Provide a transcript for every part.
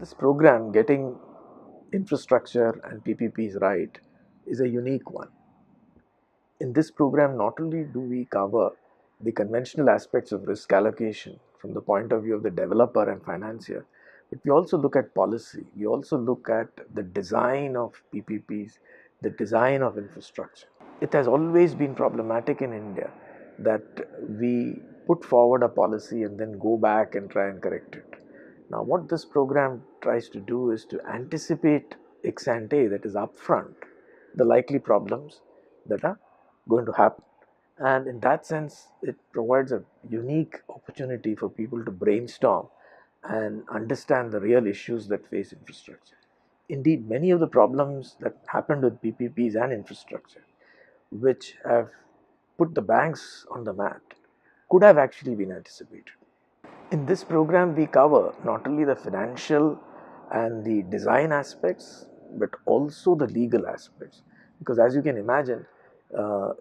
This program, Getting Infrastructure and PPPs Right, is a unique one. In this program, not only do we cover the conventional aspects of risk allocation from the point of view of the developer and financier, but we also look at policy. We also look at the design of PPPs, the design of infrastructure. It has always been problematic in India that we put forward a policy and then go back and try and correct it. Now, what this program tries to do is to anticipate ex ante, that is upfront, the likely problems that are going to happen. And in that sense, it provides a unique opportunity for people to brainstorm and understand the real issues that face infrastructure. Indeed, many of the problems that happened with PPPs and infrastructure, which have put the banks on the mat, could have actually been anticipated. In this program, we cover not only the financial and the design aspects, but also the legal aspects. Because as you can imagine,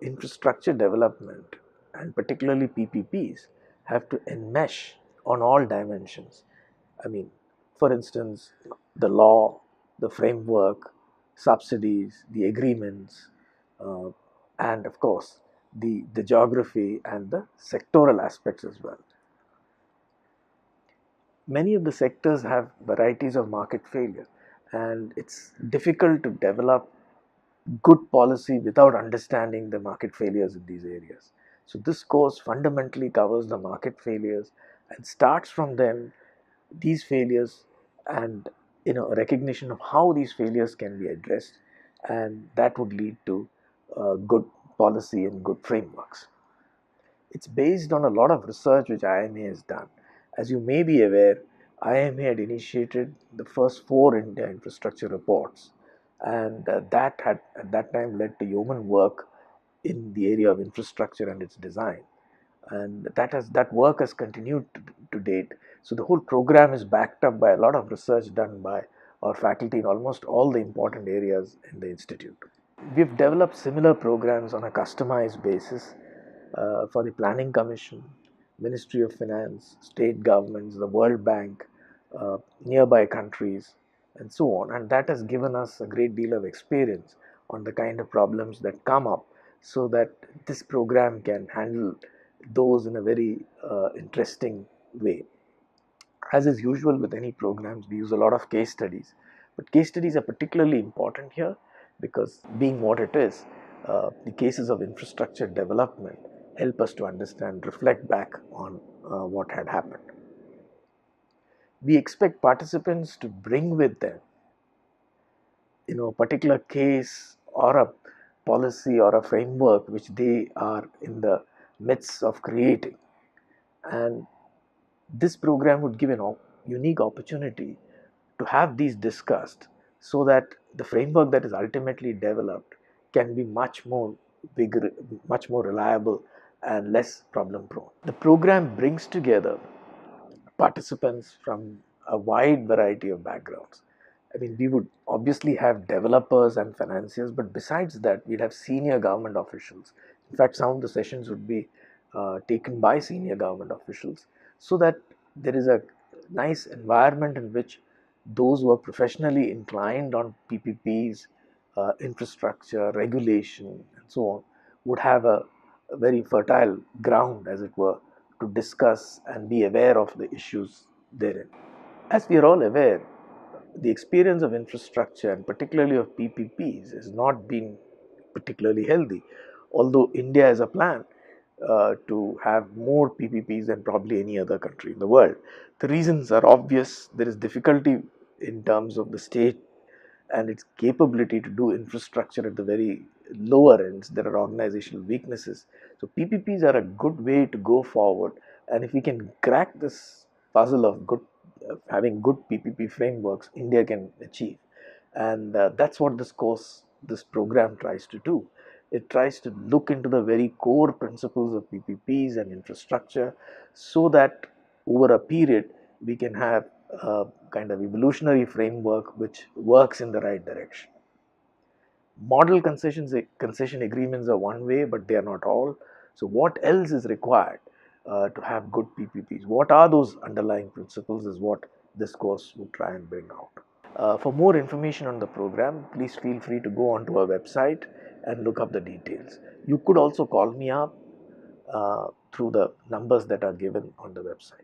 infrastructure development and particularly PPPs have to enmesh on all dimensions. I mean, for instance, the law, the framework, subsidies, the agreements, uh, and of course, the geography and the sectoral aspects as well. Many of the sectors have varieties of market failure, and it's difficult to develop good policy without understanding the market failures in these areas. So this course fundamentally covers the market failures and starts from them, these failures, and recognition of how these failures can be addressed, and that would lead to good policy and good frameworks. It's based on a lot of research which IIMA has done. As you may be aware, IIMA had initiated the first 4 India infrastructure reports, and that had at that time led to yeoman work in the area of infrastructure and its design. And that work has continued to date. So the whole program is backed up by a lot of research done by our faculty in almost all the important areas in the institute. We've developed similar programs on a customized basis for the Planning Commission, Ministry of Finance, state governments, the World Bank, nearby countries, and so on. And that has given us a great deal of experience on the kind of problems that come up, so that this program can handle those in a very interesting way. As is usual with any programs, we use a lot of case studies, but case studies are particularly important here because, being what it is, the cases of infrastructure development help us to understand, reflect back on what had happened. We expect participants to bring with them, a particular case or a policy or a framework which they are in the midst of creating, and this program would give an unique opportunity to have these discussed, so that the framework that is ultimately developed can be much more much more reliable and less problem prone. The program brings together participants from a wide variety of backgrounds. I mean, we would obviously have developers and financiers, but besides that, we'd have senior government officials. In fact, some of the sessions would be taken by senior government officials, so that there is a nice environment in which those who are professionally inclined on PPPs, infrastructure, regulation, and so on, would have a very fertile ground, as it were, to discuss and be aware of the issues therein. As we are all aware, the experience of infrastructure and particularly of PPPs has not been particularly healthy, although India has a plan to have more PPPs than probably any other country in the world. The reasons are obvious. There is difficulty in terms of the state and its capability to do infrastructure at the very lower ends. There are organizational weaknesses. So PPPs are a good way to go forward, and if we can crack this puzzle of having good PPP frameworks, India can achieve. And that's what this program tries to do. It tries to look into the very core principles of PPPs and infrastructure, so that over a period we can have a kind of evolutionary framework which works in the right direction. Model concession agreements are one way, but they are not all. So what else is required to have good PPPs? What are those underlying principles is what this course would try and bring out. For more information on the program, please feel free to go onto our website and look up the details. You could also call me up through the numbers that are given on the website.